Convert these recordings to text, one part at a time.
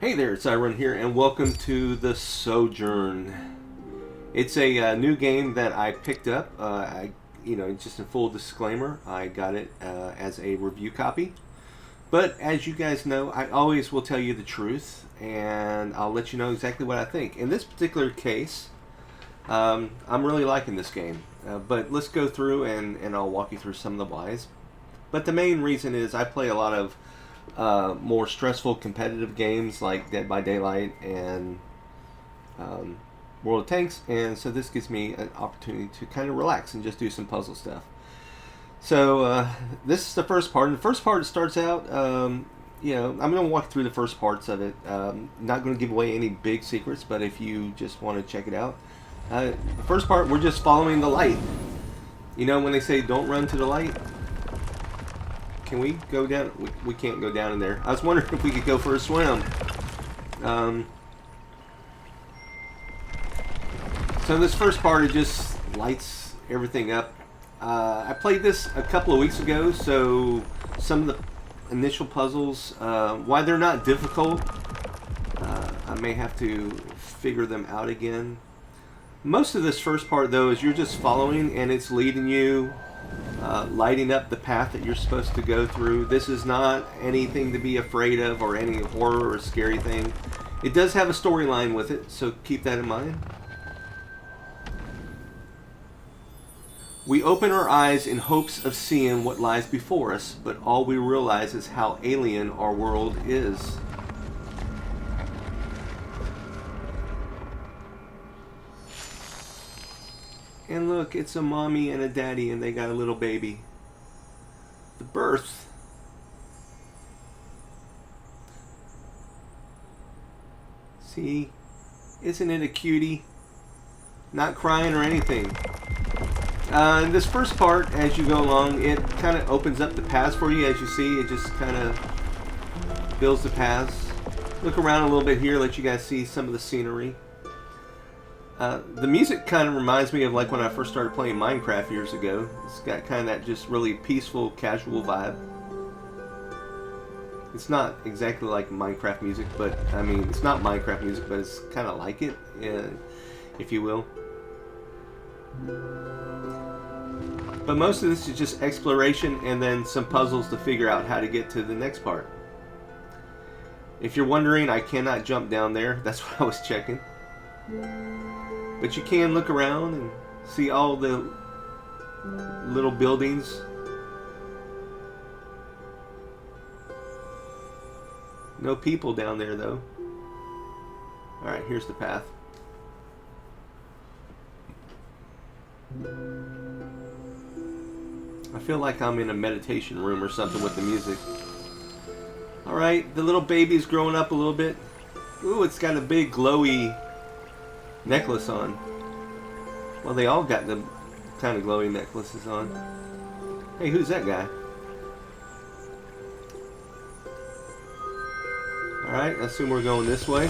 Hey there, it's iRun here, and welcome to the Sojourn. It's a new game that I picked up. Just a full disclaimer, I got it as a review copy. But as you guys know, I always will tell you the truth, and I'll let you know exactly what I think. In this particular case, I'm really liking this game. But let's go through and I'll walk you through some of the whys. But the main reason is I play a lot of more stressful competitive games like Dead by Daylight and World of Tanks, and so this gives me an opportunity to kind of relax and just do some puzzle stuff. So this is the first part, and the first part starts out, I'm going to walk through the first parts of it. Not going to give away any big secrets, but if you just want to check it out, the first part, we're just following the light. You know when they say don't run to the light? Can we go down? We can't go down in there. I was wondering if we could go for a swim. So this first part, it just lights everything up. I played this a couple of weeks ago, so some of the initial puzzles, why they're not difficult, I may have to figure them out again. Most of this first part, though, is you're just following, and it's leading you, lighting up the path that you're supposed to go through. This is not anything to be afraid of or any horror or scary thing. It does have a storyline with it, so keep that in mind. We open our eyes in hopes of seeing what lies before us, but all we realize is how alien our world is. And look, it's a mommy and a daddy, and they got a little baby. The birth. See? Isn't it a cutie? Not crying or anything. In this first part, as you go along, it kind of opens up the paths for you. As you see, it just kind of builds the paths. Look around a little bit here, let you guys see some of the scenery. The music kind of reminds me of like when I first started playing Minecraft years ago. It's got kind of that just really peaceful, casual vibe. It's not exactly like Minecraft music, but I mean, it's not Minecraft music, but it's kind of like it, if you will. But most of this is just exploration and then some puzzles to figure out how to get to the next part. If you're wondering, I cannot jump down there. That's what I was checking. But you can look around and see all the little buildings. No people down there though. Alright, here's the path. I feel like I'm in a meditation room or something with the music. Alright, the little baby's growing up a little bit. Ooh, it's got a big glowy necklace on. Well, they all got the kind of glowy necklaces on. Hey, who's that guy? Alright, I assume we're going this way.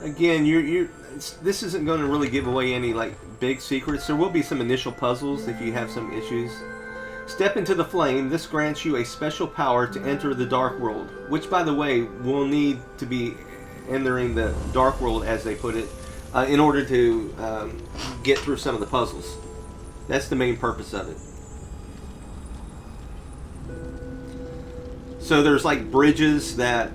Again, this isn't going to really give away any like big secrets. There will be some initial puzzles if you have some issues. Step into the flame. This grants you a special power to enter the dark world, which, by the way, will need to be entering the dark world, as they put it, in order to get through some of the puzzles. That's the main purpose of it. So there's like bridges that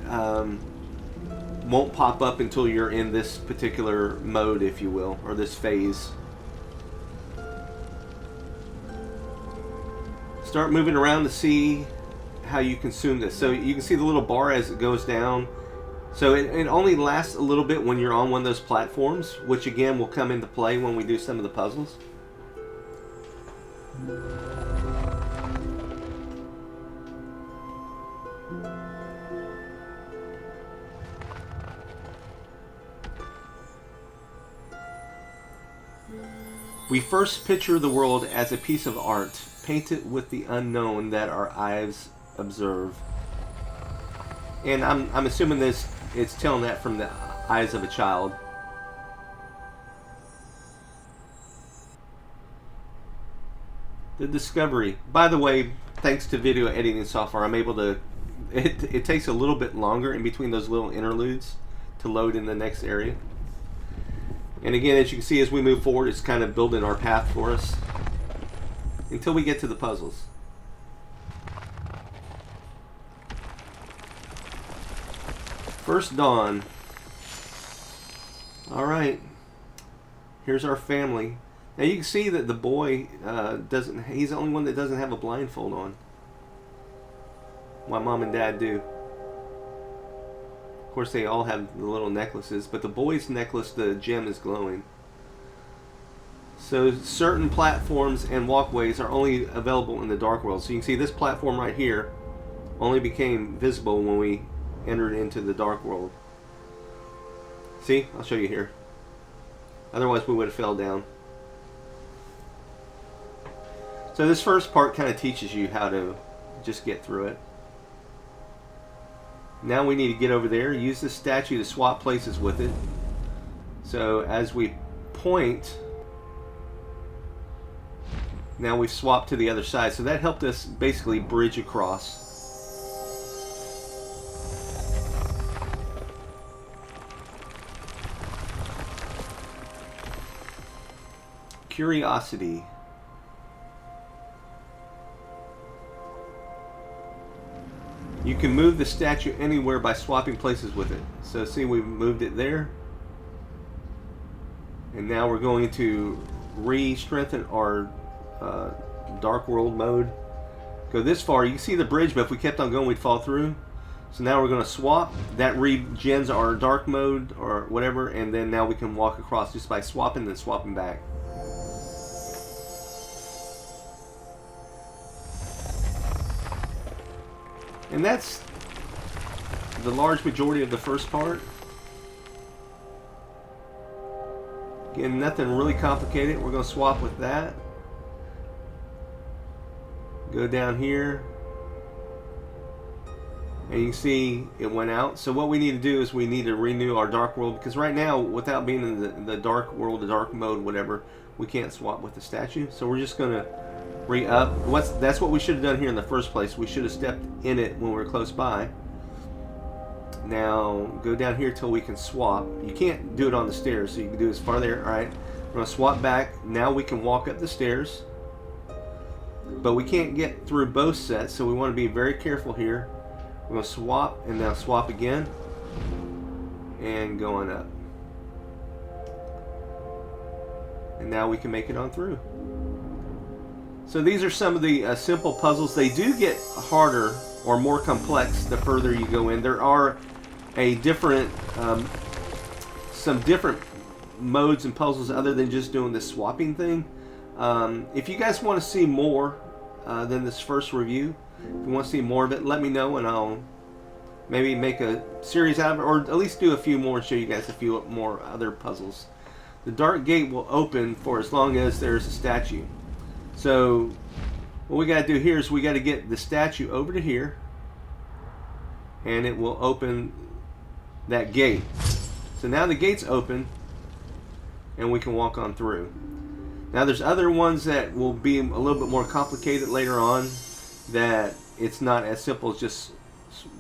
won't pop up until you're in this particular mode, if you will, or this phase. Start moving around to see how you consume this. So you can see the little bar as it goes down. So it only lasts a little bit when you're on one of those platforms, which again will come into play when we do some of the puzzles. We first picture the world as a piece of art, painted with the unknown that our eyes observe. And I'm assuming it's telling that from the eyes of a child. The discovery. By the way, thanks to video editing software, I'm able to... It takes a little bit longer in between those little interludes to load in the next area. And again, as you can see, as we move forward, it's kind of building our path for us until we get to the puzzles. First dawn. Alright. Here's our family. Now you can see that the boy doesn't... He's the only one that doesn't have a blindfold on. My mom and dad do. Of course, they all have the little necklaces, but the boy's necklace, the gem, is glowing. So certain platforms and walkways are only available in the dark world. So you can see this platform right here only became visible when we entered into the dark world. See? I'll show you here. Otherwise we would have fell down. So this first part kind of teaches you how to just get through it. Now we need to get over there, use the statue to swap places with it. So as we point, now we've swapped to the other side. So that helped us basically bridge across. Curiosity. You can move the statue anywhere by swapping places with it. So see, we've moved it there. And now we're going to re-strengthen our dark world mode. Go this far. You can see the bridge, but if we kept on going, we'd fall through. So now we're going to swap. That regens our dark mode or whatever, and then now we can walk across just by swapping and swapping back. And that's the large majority of the first part. Again, nothing really complicated. We're going to swap with that. Go down here. And you can see it went out. So what we need to do is we need to renew our dark world. Because right now, without being in the dark world, the dark mode, whatever, we can't swap with the statue. So we're just going to re-up. That's what we should have done here in the first place. We should have stepped in it when we were close by. Now go down here till we can swap. You can't do it on the stairs, so you can do this far there. Alright, we're going to swap back. Now we can walk up the stairs, but we can't get through both sets, so we want to be very careful here. We're going to swap and now swap again and go on up. And now we can make it on through. So these are some of the simple puzzles. They do get harder or more complex the further you go in. There are some different modes and puzzles other than just doing this swapping thing. If you guys want to see more than this first review, if you want to see more of it, let me know and I'll maybe make a series out of it, or at least do a few more and show you guys a few more other puzzles. The dark gate will open for as long as there's a statue. So what we got to do here is we got to get the statue over to here, and it will open that gate. So now the gate's open and we can walk on through. Now there's other ones that will be a little bit more complicated later on, that it's not as simple as just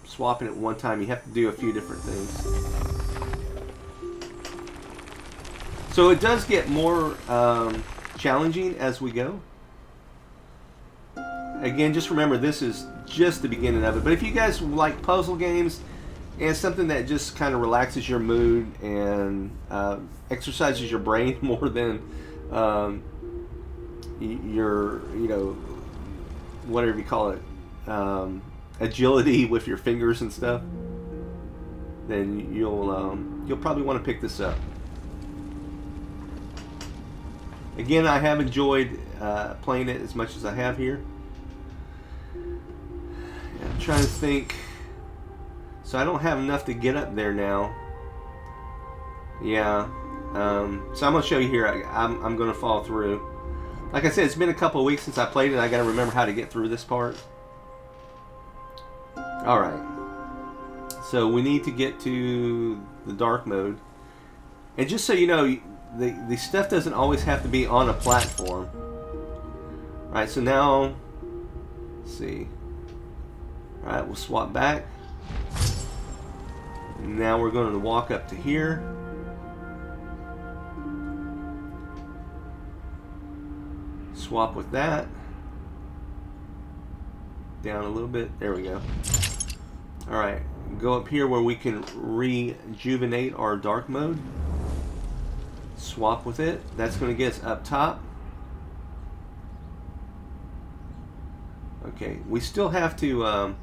swapping it one time. You have to do a few different things. So it does get more challenging as we go. Again, just remember, this is just the beginning of it. But if you guys like puzzle games and something that just kind of relaxes your mood and exercises your brain more than your, whatever you call it, agility with your fingers and stuff, then you'll probably want to pick this up. Again, I have enjoyed playing it as much as I have here. I'm trying to think. So I don't have enough to get up there now. Yeah. So I'm going to show you here. I'm going to fall through. Like I said, it's been a couple of weeks since I played it. I got to remember how to get through this part. Alright. So we need to get to the dark mode. And just so you know, the stuff doesn't always have to be on a platform. Alright, so now, let's see. Alright, we'll swap back. Now we're going to walk up to here. Swap with that. Down a little bit. There we go. Alright, go up here where we can rejuvenate our dark mode. Swap with it. That's going to get us up top. Okay, we still have to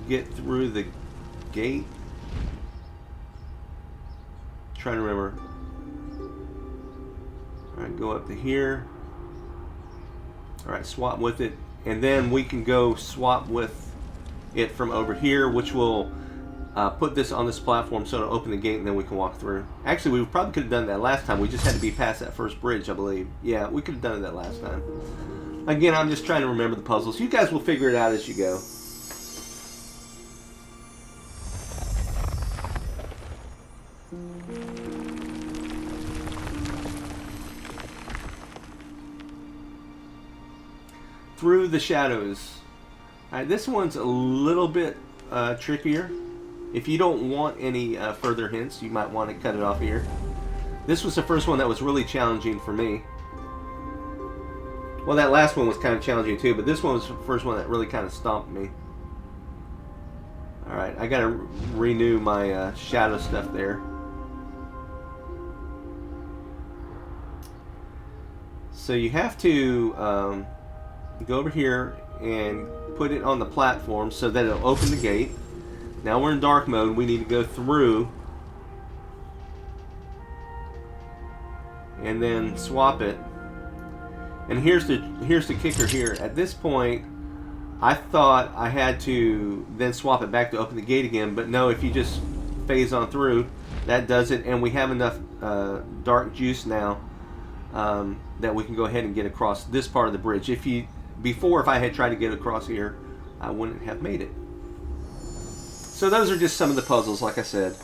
get through the gate. Trying to remember. Alright, go up to here. Alright, swap with it. And then we can go swap with it from over here, which will put this on this platform so it'll open the gate and then we can walk through. Actually, we probably could have done that last time. We just had to be past that first bridge, I believe. Yeah, we could have done it that last time. Again, I'm just trying to remember the puzzles. You guys will figure it out as you go. Through the shadows. Alright, this one's a little bit trickier. If you don't want any further hints, you might want to cut it off here. This was the first one that was really challenging for me. Well, that last one was kind of challenging too, but this one was the first one that really kind of stomped me. Alright, I gotta renew my shadow stuff there. So you have to go over here and put it on the platform so that it'll open the gate. Now we're in dark mode. We need to go through and then swap it. And here's the kicker here. At this point, I thought I had to then swap it back to open the gate again, but no, if you just phase on through, that does it, and we have enough dark juice now that we can go ahead and get across this part of the bridge. If I had tried to get across here, I wouldn't have made it. So those are just some of the puzzles, like I said.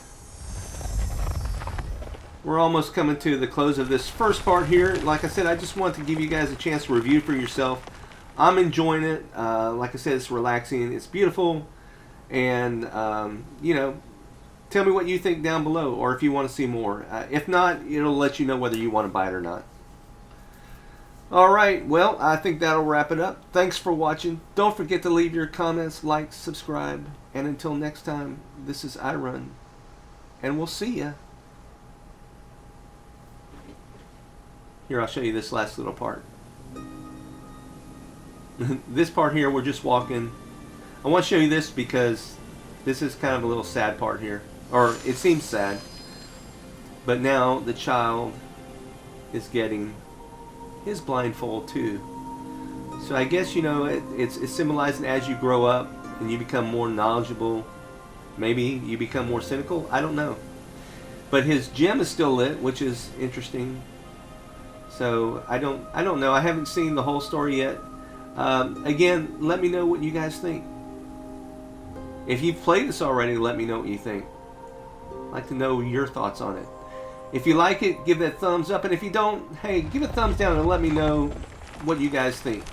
We're almost coming to the close of this first part here. Like I said, I just want to give you guys a chance to review for yourself. I'm enjoying it. Like I said, it's relaxing. It's beautiful. And, you know, tell me what you think down below, or if you want to see more. If not, it'll let you know whether you want to buy it or not. Alright, well, I think that'll wrap it up. Thanks for watching. Don't forget to leave your comments, like, subscribe. And until next time, this is iRun. And we'll see ya. Here, I'll show you this last little part. This part here, we're just walking. I want to show you this because this is kind of a little sad part here. Or, it seems sad. But now, the child is getting his blindfold too. So I guess, you know, it's symbolizing as you grow up and you become more knowledgeable, maybe you become more cynical. I don't know. But his gem is still lit, which is interesting. So I don't know. I haven't seen the whole story yet. Again, let me know what you guys think. If you've played this already, let me know what you think. I'd like to know your thoughts on it. If you like it, give that thumbs up, and if you don't, hey, give a thumbs down and let me know what you guys think.